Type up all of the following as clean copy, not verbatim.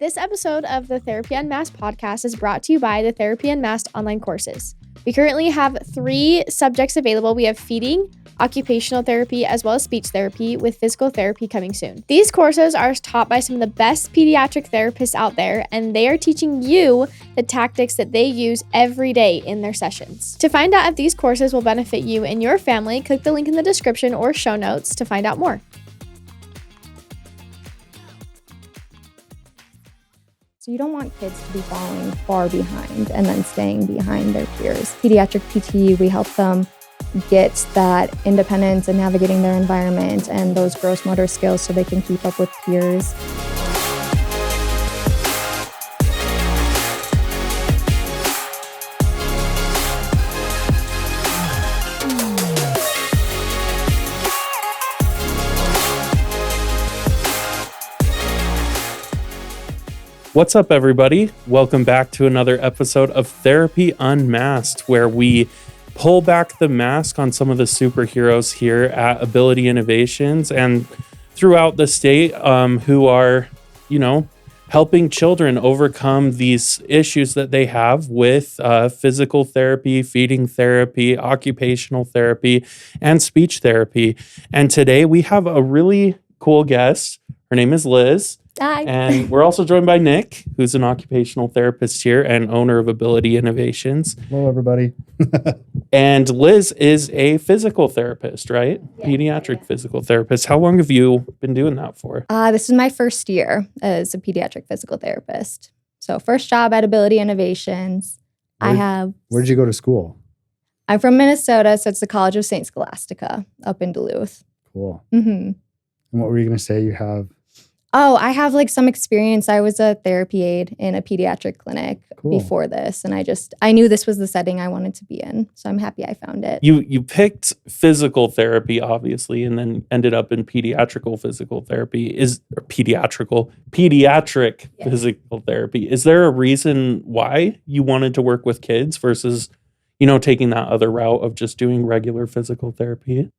This episode of the Therapy Unmasked podcast is brought to you by the Therapy Unmasked online courses. We currently have 3 subjects available. We have feeding, occupational therapy, as well as speech therapy, with physical therapy coming soon. These courses are taught by some of the best pediatric therapists out there, and they are teaching you the tactics that they use every day in their sessions. To find out if these courses will benefit you and your family, click the link in the description or show notes to find out more. So you don't want kids to be falling far behind and then staying behind their peers. Pediatric PT, we help them get that independence and navigating their environment and those gross motor skills so they can keep up with peers. What's up, everybody? Welcome back to another episode of Therapy Unmasked, where we pull back the mask on some of the superheroes here at Ability Innovations and throughout the state who are, helping children overcome these issues that they have with physical therapy, feeding therapy, occupational therapy, and speech therapy. And today we have a really cool guest. Her name is Liz. Hi. And we're also joined by Nick, who's an occupational therapist here and owner of Ability Innovations. Hello, everybody. And Liz is a physical therapist, right? Yeah. Pediatric physical therapist. How long have you been doing that for? This is my first year as a pediatric physical therapist. So first job at Ability Innovations. Where did you go to school? I'm from Minnesota, so it's the College of St. Scholastica up in Duluth. Cool. Mm-hmm. And what were you going to say you have? Oh, I have some experience. I was a therapy aide in a pediatric clinic before this, and I knew this was the setting I wanted to be in, so I'm happy I found it. You picked physical therapy, obviously, and then ended up in pediatric physical therapy. Pediatric Yeah. physical therapy. Is there a reason why you wanted to work with kids versus, taking that other route of just doing regular physical therapy?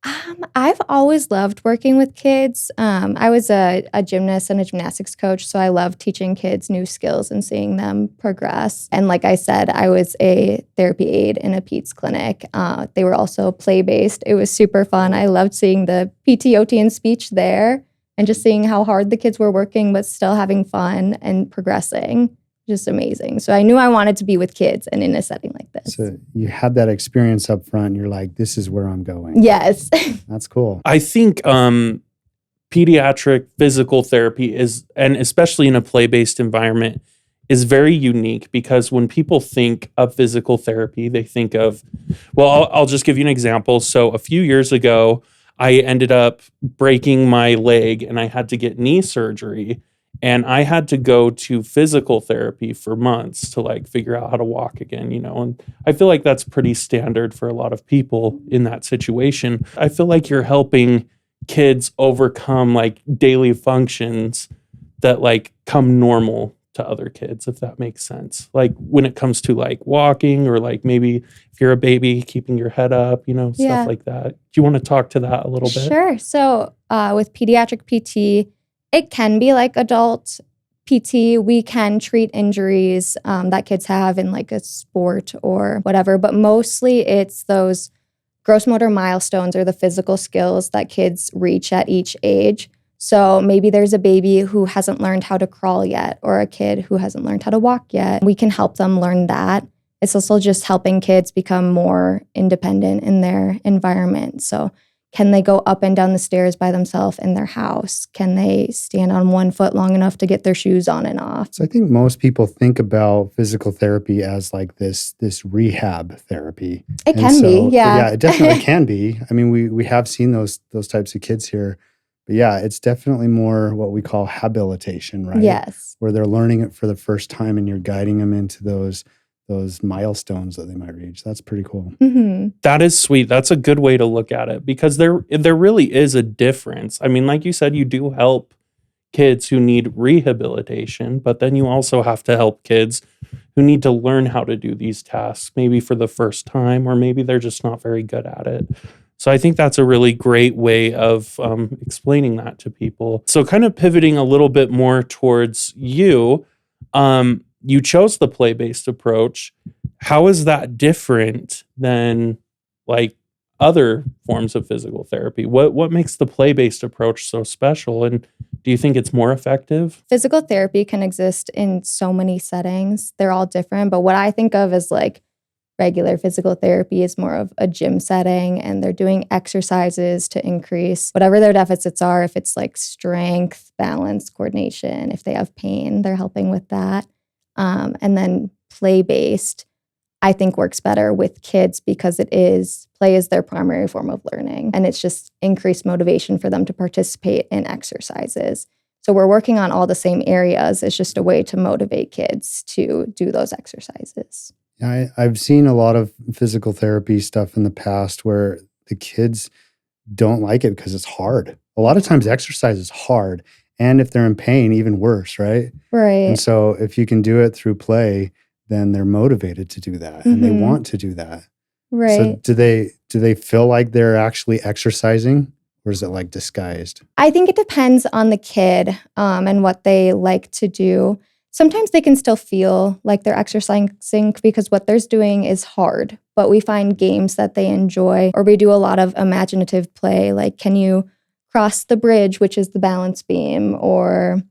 I've always loved working with kids. I was a gymnast and a gymnastics coach, so I love teaching kids new skills and seeing them progress. And like I said, I was a therapy aide in a Pete's clinic. They were also play-based. It was super fun. I loved seeing the PT, OT, and speech there and just seeing how hard the kids were working but still having fun and progressing. Just amazing. So I knew I wanted to be with kids and in a setting like this. So you had that experience up front. And you're like, this is where I'm going. Yes. That's cool. I think pediatric physical therapy is, and especially in a play-based environment, is very unique because when people think of physical therapy, they think of, I'll just give you an example. So a few years ago, I ended up breaking my leg and I had to get knee surgery. And I had to go to physical therapy for months to figure out how to walk again, and I feel like that's pretty standard for a lot of people in that situation. I feel like you're helping kids overcome daily functions that come normal to other kids, if that makes sense. When it comes to walking or maybe if you're a baby, keeping your head up, stuff like that. Do you want to talk to that a little bit? Sure. So with pediatric PT, it can be like adult PT. We can treat injuries that kids have in a sport or whatever, but mostly it's those gross motor milestones or the physical skills that kids reach at each age. So maybe there's a baby who hasn't learned how to crawl yet or a kid who hasn't learned how to walk yet. We can help them learn that. It's also just helping kids become more independent in their environment. So can they go up and down the stairs by themselves in their house? Can they stand on one foot long enough to get their shoes on and off? So I think most people think about physical therapy as this rehab therapy. It can be, yeah. Yeah, it definitely can be. I mean, we have seen those types of kids here. But yeah, it's definitely more what we call habilitation, right? Yes. Where they're learning it for the first time and you're guiding them into those milestones that they might reach. That's pretty cool. Mm-hmm. That is sweet. That's a good way to look at it because there really is a difference. I mean, like you said, you do help kids who need rehabilitation, but then you also have to help kids who need to learn how to do these tasks, maybe for the first time, or maybe they're just not very good at it. So I think that's a really great way of explaining that to people. So kind of pivoting a little bit more towards you, You chose the play-based approach. How is that different than like other forms of physical therapy? What makes the play-based approach so special? And do you think it's more effective? Physical therapy can exist in so many settings. They're all different. But what I think of as like regular physical therapy is more of a gym setting, and they're doing exercises to increase whatever their deficits are. If it's like strength, balance, coordination, if they have pain, they're helping with that. And then play-based, I think works better with kids because play is their primary form of learning. And it's just increased motivation for them to participate in exercises. So we're working on all the same areas. It's just a way to motivate kids to do those exercises. Yeah, I've seen a lot of physical therapy stuff in the past where the kids don't like it because it's hard. A lot of times exercise is hard. And if they're in pain, even worse, right? Right. And so if you can do it through play, then they're motivated to do that and they want to do that. Right. So do they feel like they're actually exercising, or is it like disguised? I think it depends on the kid and what they like to do. Sometimes they can still feel like they're exercising because what they're doing is hard, but we find games that they enjoy, or we do a lot of imaginative play, like can you cross the bridge, which is the balance beam, or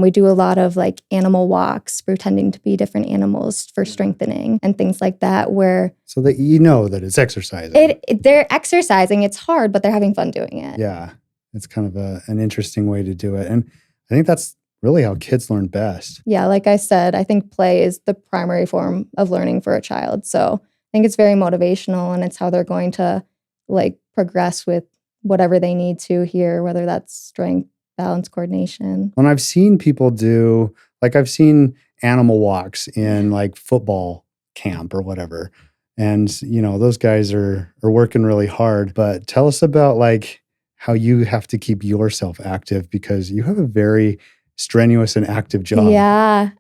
we do a lot of like animal walks, pretending to be different animals for strengthening and things like that, where so that you know that it's exercising. They're exercising. It's hard, but they're having fun doing it. Yeah, it's kind of an interesting way to do it. And I think that's really how kids learn best. Yeah, like I said, I think play is the primary form of learning for a child. So I think it's very motivational, and it's how they're going to like progress with whatever they need to here, whether that's strength, balance, coordination. When I've seen people do, like I've seen animal walks in like football camp or whatever. And, you know, those guys are working really hard. But tell us about like how you have to keep yourself active, because you have a very strenuous and active job. Yeah.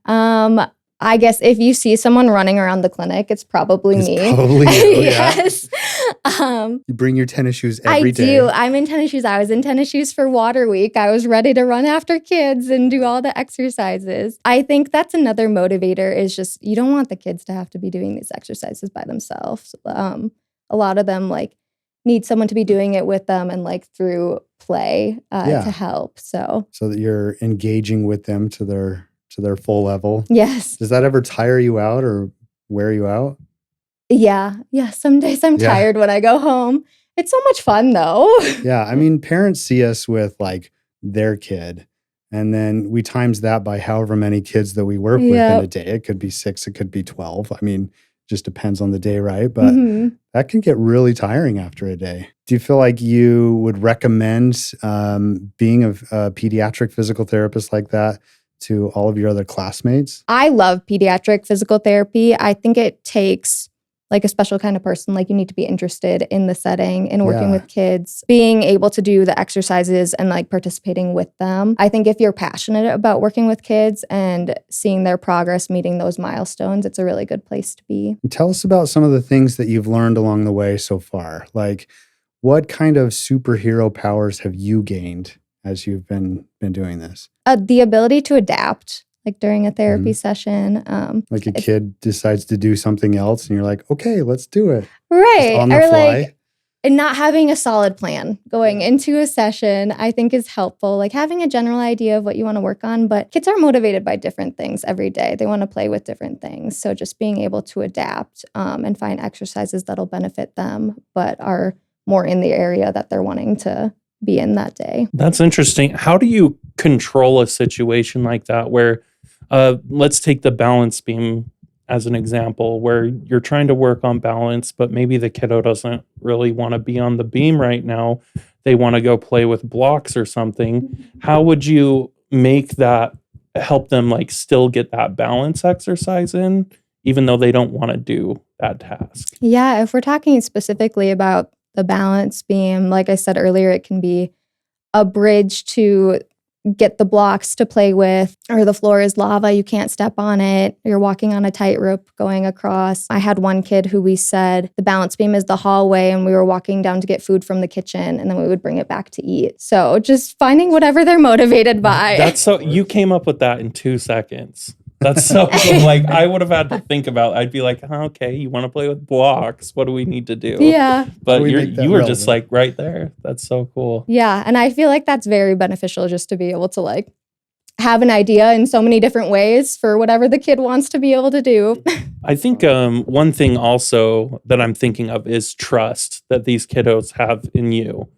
I guess if you see someone running around the clinic, it's probably me. Probably you, yes. You bring your tennis shoes every day. I do. I'm in tennis shoes. I was in tennis shoes for Water Week. I was ready to run after kids and do all the exercises. I think that's another motivator, is just you don't want the kids to have to be doing these exercises by themselves. A lot of them like need someone to be doing it with them and like through play to help. So that you're engaging with them to their full level. Yes. Does that ever tire you out or wear you out? Yeah. Some days I'm tired when I go home. It's so much fun though. Yeah. I mean, parents see us with like their kid, and then we times that by however many kids that we work with in a day. It could be 6, it could be 12. I mean, just depends on the day, right? But that can get really tiring after a day. Do you feel like you would recommend being a pediatric physical therapist like that to all of your other classmates? I love pediatric physical therapy. I think it takes like a special kind of person. Like you need to be interested in the setting and working with kids, being able to do the exercises and like participating with them. I think if you're passionate about working with kids and seeing their progress, meeting those milestones, it's a really good place to be. And tell us about some of the things that you've learned along the way so far. Like what kind of superhero powers have you gained as you've been doing this? The ability to adapt. Like during a therapy session. Like a kid decides to do something else and you're like, okay, let's do it. Right. Just on the or fly. Like, and not having a solid plan going into a session, I think is helpful. Like having a general idea of what you want to work on, but kids are motivated by different things every day. They want to play with different things. So just being able to adapt and find exercises that'll benefit them, but are more in the area that they're wanting to be in that day. That's interesting. How do you control a situation like that where let's take the balance beam as an example, where you're trying to work on balance, but maybe the kiddo doesn't really want to be on the beam right now. They want to go play with blocks or something. How would you make that help them like still get that balance exercise in, even though they don't want to do that task? Yeah, if we're talking specifically about the balance beam, like I said earlier, it can be a bridge to get the blocks to play with, or the floor is lava, you can't step on it, you're walking on a tightrope going across. I had one kid who we said the balance beam is the hallway, and we were walking down to get food from the kitchen, and then we would bring it back to eat. So just finding whatever they're motivated by. That's so you came up with that in 2 seconds. That's so cool. Like I would have had to think about, I'd be like, okay, you want to play with blocks? What do we need to do? Yeah. But we make that you were just relevant? like right there. That's so cool. Yeah. And I feel like that's very beneficial just to be able to like have an idea in so many different ways for whatever the kid wants to be able to do. I think one thing also that I'm thinking of is trust that these kiddos have in you.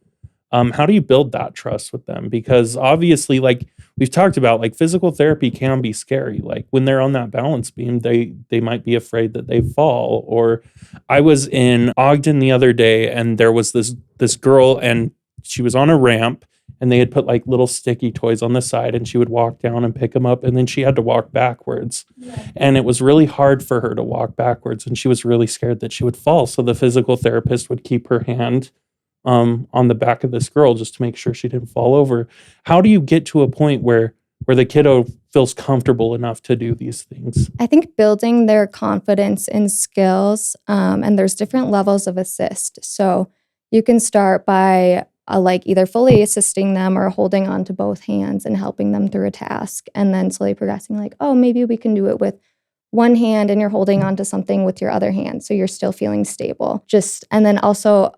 How do you build that trust with them? Because obviously, like we've talked about, like physical therapy can be scary. Like when they're on that balance beam, they might be afraid that they fall. Or I was in Ogden the other day, and there was this girl, and she was on a ramp, and they had put like little sticky toys on the side, and she would walk down and pick them up, and then she had to walk backwards. Yeah. And it was really hard for her to walk backwards, and she was really scared that she would fall. So the physical therapist would keep her hand on the back of this girl just to make sure she didn't fall over. How do you get to a point where the kiddo feels comfortable enough to do these things? I think building their confidence in skills, and there's different levels of assist. So you can start by like either fully assisting them or holding on to both hands and helping them through a task, and then slowly progressing like, oh, maybe we can do it with one hand and you're holding on to something with your other hand. So you're still feeling stable. And then also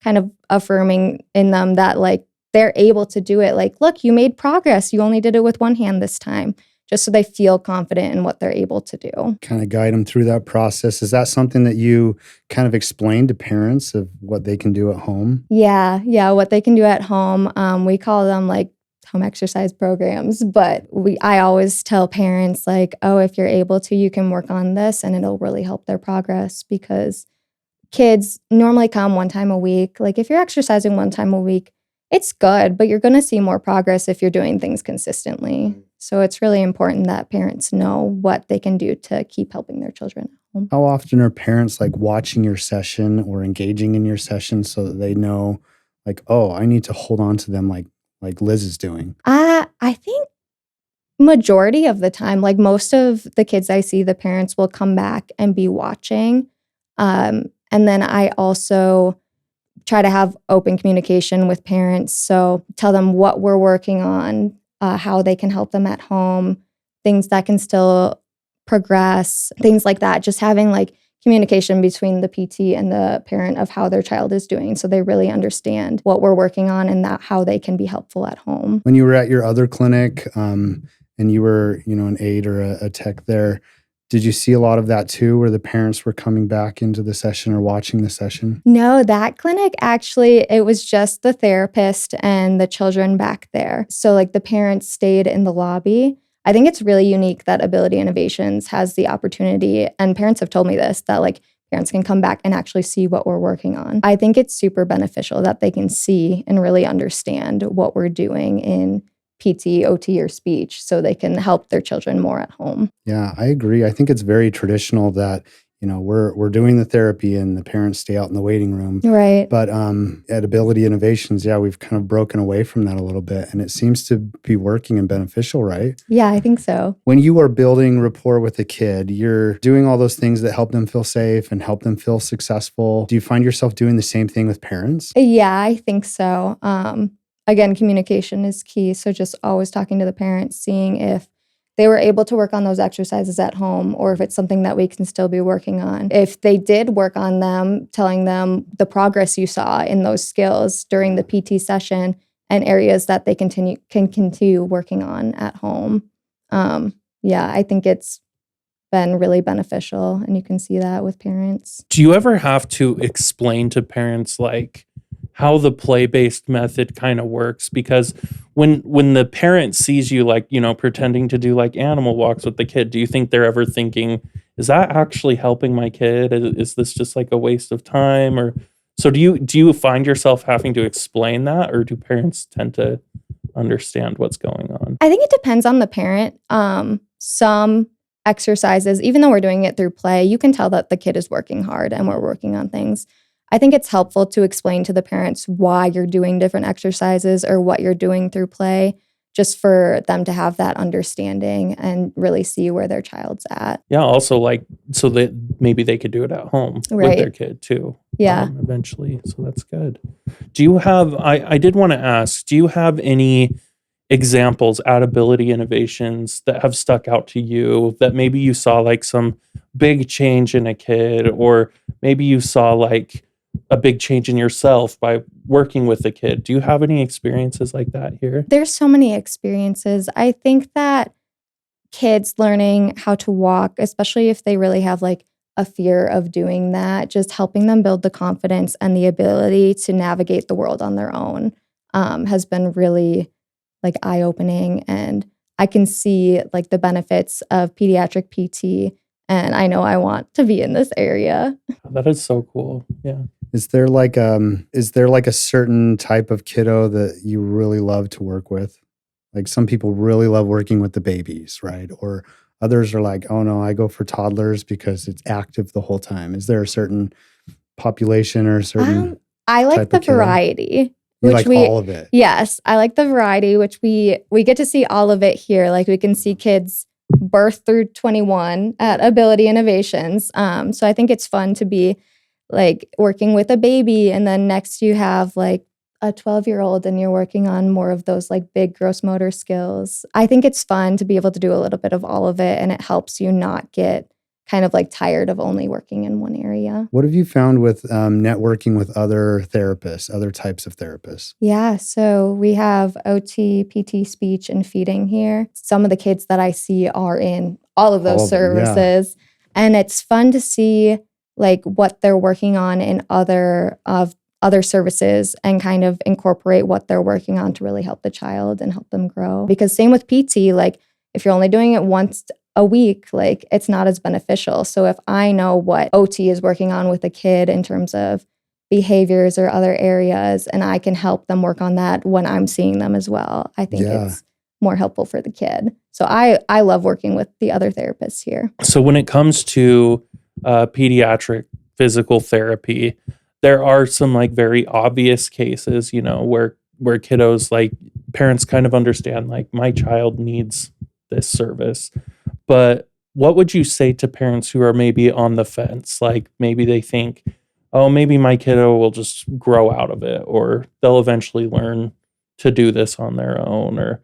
kind of affirming in them that like they're able to do it. Like, look, you made progress. You only did it with one hand this time, just so they feel confident in what they're able to do. Kind of guide them through that process. Is that something that you kind of explain to parents of what they can do at home? Yeah, what they can do at home. We call them like home exercise programs, but I always tell parents like, oh, if you're able to, you can work on this and it'll really help their progress, because kids normally come one time a week. Like if you're exercising one time a week, it's good, but you're going to see more progress if you're doing things consistently. So it's really important that parents know what they can do to keep helping their children at home. How often are parents like watching your session or engaging in your session so that they know like, oh, I need to hold on to them like Liz is doing? I think majority of the time, like most of the kids I see, the parents will come back and be watching. And then I also try to have open communication with parents. So tell them what we're working on, how they can help them at home, things that can still progress, things like that. Just having like communication between the PT and the parent of how their child is doing, so they really understand what we're working on and that how they can be helpful at home. When you were at your other clinic and you were, an aide or a tech there, did you see a lot of that too, where the parents were coming back into the session or watching the session? No, that clinic actually, it was just the therapist and the children back there. So like the parents stayed in the lobby. I think it's really unique that Ability Innovations has the opportunity, and parents have told me this, that like parents can come back and actually see what we're working on. I think it's super beneficial that they can see and really understand what we're doing in PT, OT, or speech, so they can help their children more at home. Yeah, I agree. I think it's very traditional that, we're doing the therapy and the parents stay out in the waiting room. Right. But at Ability Innovations, we've kind of broken away from that a little bit, and it seems to be working and beneficial, right? Yeah, I think so. When you are building rapport with a kid, you're doing all those things that help them feel safe and help them feel successful. Do you find yourself doing the same thing with parents? Yeah, I think so. Again, communication is key. So just always talking to the parents, seeing if they were able to work on those exercises at home, or if it's something that we can still be working on. If they did work on them, telling them the progress you saw in those skills during the PT session and areas that they can continue working on at home. I think it's been really beneficial, and you can see that with parents. Do you ever have to explain to parents like how the play-based method kind of works? Because when the parent sees you like, pretending to do like animal walks with the kid, do you think they're ever thinking, is that actually helping my kid? Is this just like a waste of time? Or so do you find yourself having to explain that, or do parents tend to understand what's going on? I think it depends on the parent. Some exercises, even though we're doing it through play, you can tell that the kid is working hard and we're working on things. I think it's helpful to explain to the parents why you're doing different exercises or what you're doing through play, just for them to have that understanding and really see where their child's at. Yeah, also like so that maybe they could do it at home with their kid too. Yeah. Eventually. So that's good. Do you have, I did want to ask, do you have any examples at Ability Innovations that have stuck out to you, that maybe you saw like some big change in a kid, or maybe you saw like a big change in yourself by working with a kid? Do you have any experiences like that here? There's so many experiences. I think that kids learning how to walk, especially if they really have like a fear of doing that, just helping them build the confidence and the ability to navigate the world on their own, has been really like eye-opening. And I can see like the benefits of pediatric PT, and I know I want to be in this area. That is so cool. Yeah. Is there like a certain type of kiddo that you really love to work with? Like some people really love working with the babies, right? Or others are like, oh no, I go for toddlers because it's active the whole time. Is there a certain population or a certain I like type the of kiddo? variety. You like all of it? Yes, I like the variety, which we get to see all of it here. Like we can see kids birth through 21 at Ability Innovations. So I think it's fun to be like working with a baby, and then next you have like a 12-year-old and you're working on more of those like big gross motor skills. I think it's fun to be able to do a little bit of all of it, and it helps you not get kind of like tired of only working in one area. What have you found with networking with other therapists, other types of therapists? Yeah, so we have OT, PT, speech, and feeding here. Some of the kids that I see are in all of those services. And it's fun to see like what they're working on in other services and kind of incorporate what they're working on to really help the child and help them grow. Because same with PT, like if you're only doing it once a week, like it's not as beneficial. So if I know what OT is working on with a kid in terms of behaviors or other areas, and I can help them work on that when I'm seeing them as well, I think it's more helpful for the kid. So I love working with the other therapists here. So when it comes to pediatric physical therapy, there are some like very obvious cases, you know, where kiddos, like parents kind of understand like my child needs this service. But what would you say to parents who are maybe on the fence? Like maybe they think, oh, maybe my kiddo will just grow out of it, or they'll eventually learn to do this on their own. Or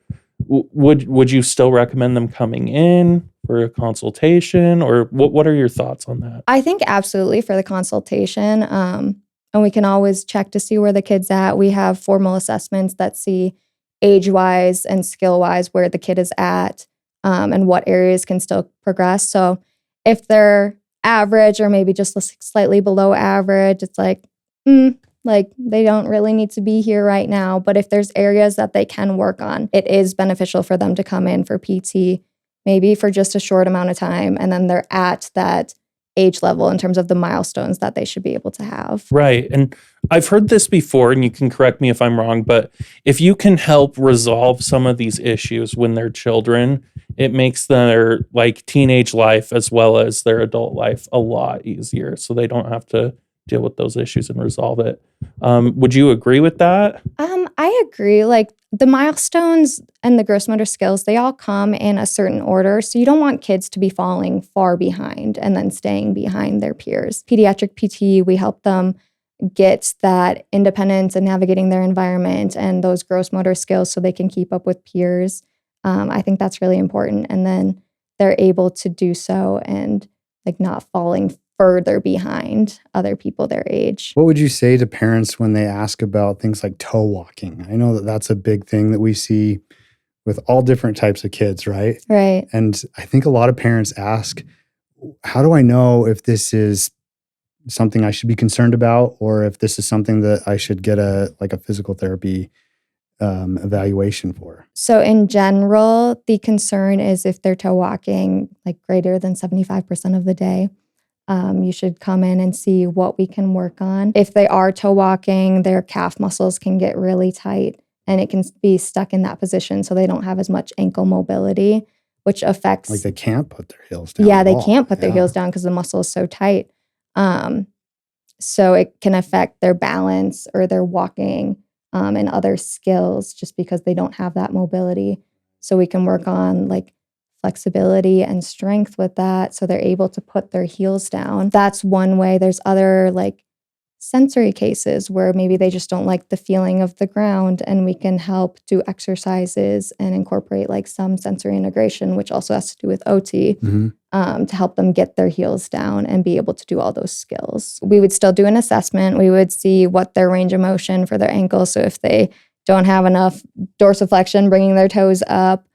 would you still recommend them coming in for a consultation, or what are your thoughts on that? I think absolutely for the consultation. And we can always check to see where the kid's at. We have formal assessments that see age-wise and skill-wise where the kid is at, and what areas can still progress. So if they're average or maybe just slightly below average, it's like they don't really need to be here right now. But if there's areas that they can work on, it is beneficial for them to come in for PT, maybe for just a short amount of time, and then they're at that age level in terms of the milestones that they should be able to have. Right. And I've heard this before, and you can correct me if I'm wrong, but if you can help resolve some of these issues when they're children, it makes their like teenage life as well as their adult life a lot easier, so they don't have to deal with those issues and resolve it. Would you agree with that? I agree. Like the milestones and the gross motor skills, they all come in a certain order. So you don't want kids to be falling far behind and then staying behind their peers. Pediatric PT, we help them get that independence and navigating their environment and those gross motor skills so they can keep up with peers. I think that's really important. And then they're able to do so and like not falling further behind other people their age. What would you say to parents when they ask about things like toe walking? I know that that's a big thing that we see with all different types of kids, right? Right. And I think a lot of parents ask, how do I know if this is something I should be concerned about, or if this is something that I should get a physical therapy evaluation for? So in general, the concern is if they're toe walking like greater than 75% of the day. You should come in and see what we can work on. If they are toe walking, their calf muscles can get really tight and it can be stuck in that position, so they don't have as much ankle mobility, which affects... Like they can't put their heels down. Yeah, they can't put their heels down because the muscle is so tight. So it can affect their balance or their walking and other skills just because they don't have that mobility. So we can work on like flexibility and strength with that so they're able to put their heels down. That's one way. There's other like sensory cases where maybe they just don't like the feeling of the ground, and we can help do exercises and incorporate like some sensory integration, which also has to do with OT, to help them get their heels down and be able to do all those skills. We would still do an assessment. We would see what their range of motion for their ankles. So if they don't have enough dorsiflexion, bringing their toes up,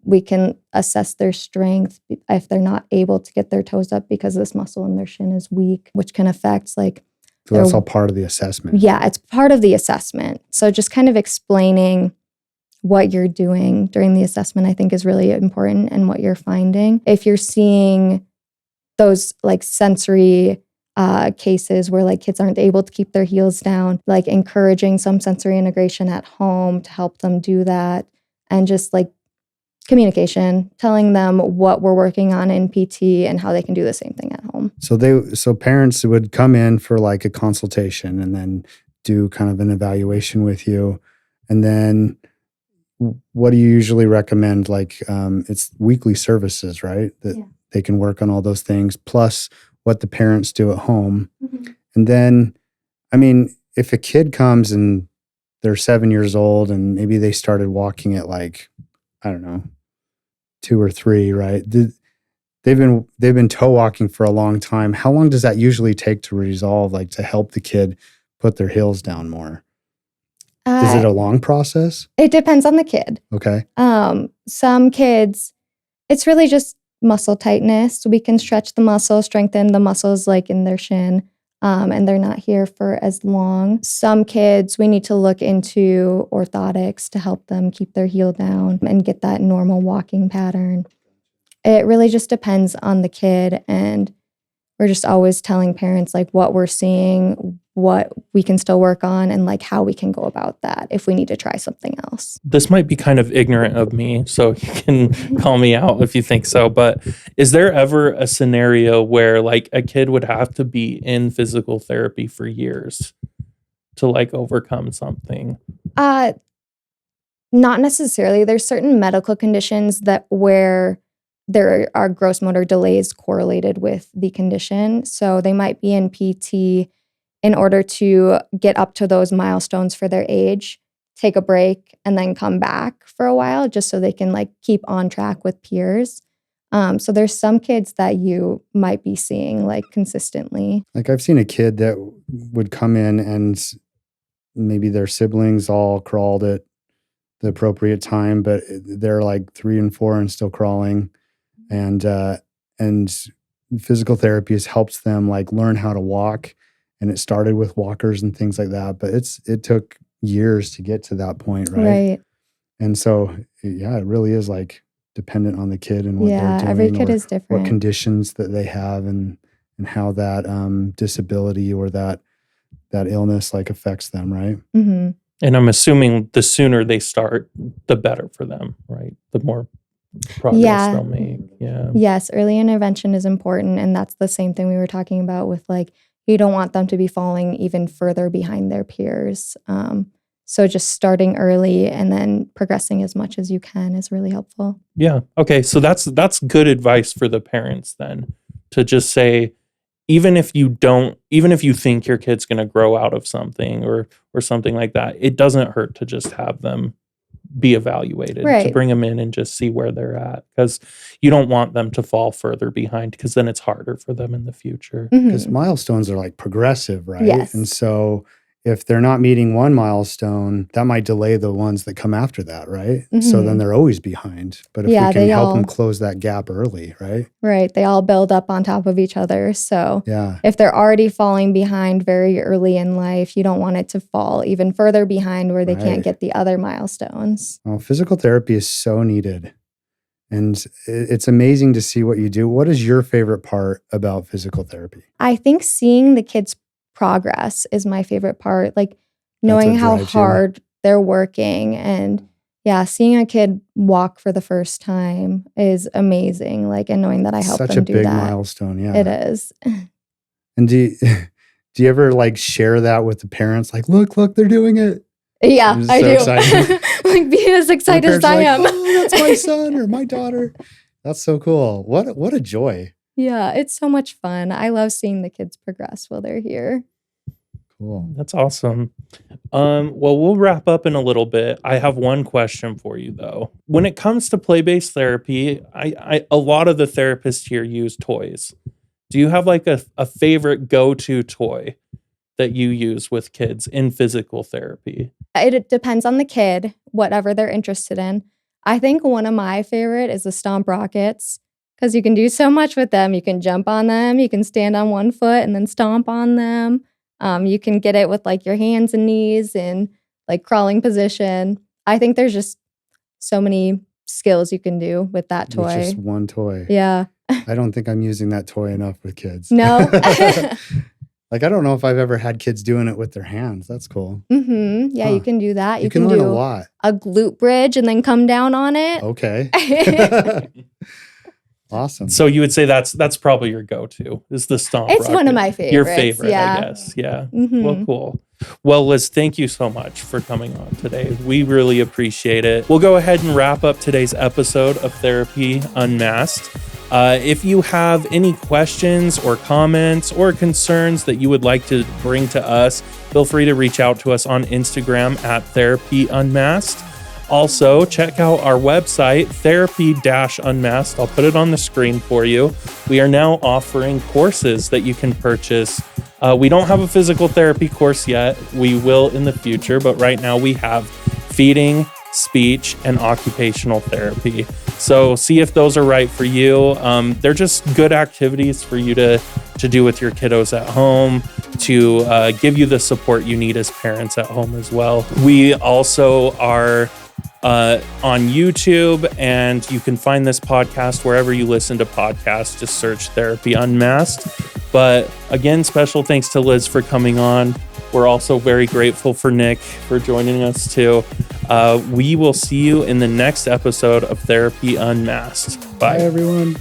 we can assess their strength if they're not able to get their toes up because this muscle in their shin is weak, which can affect like. So that's all part of the assessment. Yeah, it's part of the assessment. So just kind of explaining what you're doing during the assessment, I think, is really important, and what you're finding. If you're seeing those like sensory cases where like kids aren't able to keep their heels down, like encouraging some sensory integration at home to help them do that, and just like communication, telling them what we're working on in PT and how they can do the same thing at home. So parents would come in for like a consultation and then do kind of an evaluation with you. And then what do you usually recommend? Like it's weekly services, right? That they can work on all those things, plus what the parents do at home. And then, I mean, if a kid comes and they're 7 years old and maybe they started walking at like, I don't know, 2 or 3, right? They've been toe walking for a long time. How long does that usually take to resolve, like to help the kid put their heels down more? Is it a long process? It depends on the kid. Okay. Some kids, it's really just muscle tightness. We can stretch the muscle, strengthen the muscles like in their shin. And they're not here for as long. Some kids, we need to look into orthotics to help them keep their heel down and get that normal walking pattern. It really just depends on the kid, and we're just always telling parents like what we're seeing, what we can still work on, and like how we can go about that if we need to try something else. This might be kind of ignorant of me, so you can call me out if you think so, but is there ever a scenario where like a kid would have to be in physical therapy for years to like overcome something? Not necessarily. There's certain medical conditions that where there are gross motor delays correlated with the condition. So they might be in PT in order to get up to those milestones for their age, take a break, and then come back for a while just so they can like keep on track with peers. So there's some kids that you might be seeing like consistently. Like I've seen a kid that would come in and maybe their siblings all crawled at the appropriate time, but they're like 3 and 4 and still crawling. And physical therapy helps them like learn how to walk. And it started with walkers and things like that, but it took years to get to that point, right? And so, yeah, it really is like dependent on the kid and what they're doing. Every kid is different. What conditions that they have and how that disability or that illness like affects them, right? Mm-hmm. And I'm assuming the sooner they start, the better for them, right? The more progress they'll make. Yeah. Yes, early intervention is important, and that's the same thing we were talking about with like you don't want them to be falling even further behind their peers. So just starting early and then progressing as much as you can is really helpful. Yeah. Okay. So that's good advice for the parents then, to just say, even if you think your kid's going to grow out of something or something like that, it doesn't hurt to just have them be evaluated, right, to bring them in and just see where they're at, because you don't want them to fall further behind, because then it's harder for them in the future. Because milestones are like progressive, right? Yes. And so if they're not meeting one milestone, that might delay the ones that come after that, right? So then they're always behind. But if we can help them close that gap early, right? Right. They all build up on top of each other. So yeah, if they're already falling behind very early in life, you don't want it to fall even further behind where they can't get the other milestones. Well, physical therapy is so needed. And it's amazing to see what you do. What is your favorite part about physical therapy? I think seeing the kids' progress is my favorite part. Like knowing how hard they're working, and seeing a kid walk for the first time is amazing. Like, and knowing that I help them do that. Such a big milestone. Yeah, it is. And do you ever like share that with the parents? Like, look, they're doing it. Yeah, I do. Like be as excited as I am. Oh, that's my son or my daughter. That's so cool. What a joy. Yeah, it's so much fun. I love seeing the kids progress while they're here. Cool. That's awesome. Well, we'll wrap up in a little bit. I have one question for you, though. When it comes to play-based therapy, a lot of the therapists here use toys. Do you have like a favorite go-to toy that you use with kids in physical therapy? It depends on the kid, whatever they're interested in. I think one of my favorite is the stomp rockets because you can do so much with them. You can jump on them. You can stand on one foot and then stomp on them. You can get it with like your hands and knees in like crawling position. I think there's just so many skills you can do with that toy. With just one toy. Yeah. I don't think I'm using that toy enough with kids. No. Like, I don't know if I've ever had kids doing it with their hands. That's cool. Mm-hmm. Yeah, Huh. you can do that. You can learn do a lot. a glute bridge and then come down on it. Okay. Awesome. So you would say that's probably your go-to is the stomp It's one of rocket. my favorites. Your favorite, yeah. I guess. Yeah. Mhm. Well, cool. Well, Liz, thank you so much for coming on today. We really appreciate it. We'll go ahead and wrap up today's episode of Therapy Unmasked. If you have any questions or comments or concerns that you would like to bring to us, feel free to reach out to us on Instagram at Therapy Unmasked. Also, check out our website, Therapy-Unmasked. I'll put it on the screen for you. We are now offering courses that you can purchase. We don't have a physical therapy course yet. We will in the future, but right now we have feeding, speech, and occupational therapy. So see if those are right for you. They're just good activities for you to do with your kiddos at home, to give you the support you need as parents at home as well. We also are on YouTube, and you can find this podcast wherever you listen to podcasts. Just search Therapy Unmasked. But again, special thanks to Liz for coming on. We're also very grateful for Nick for joining us too. We will see you in the next episode of Therapy Unmasked. Bye. Bye, everyone.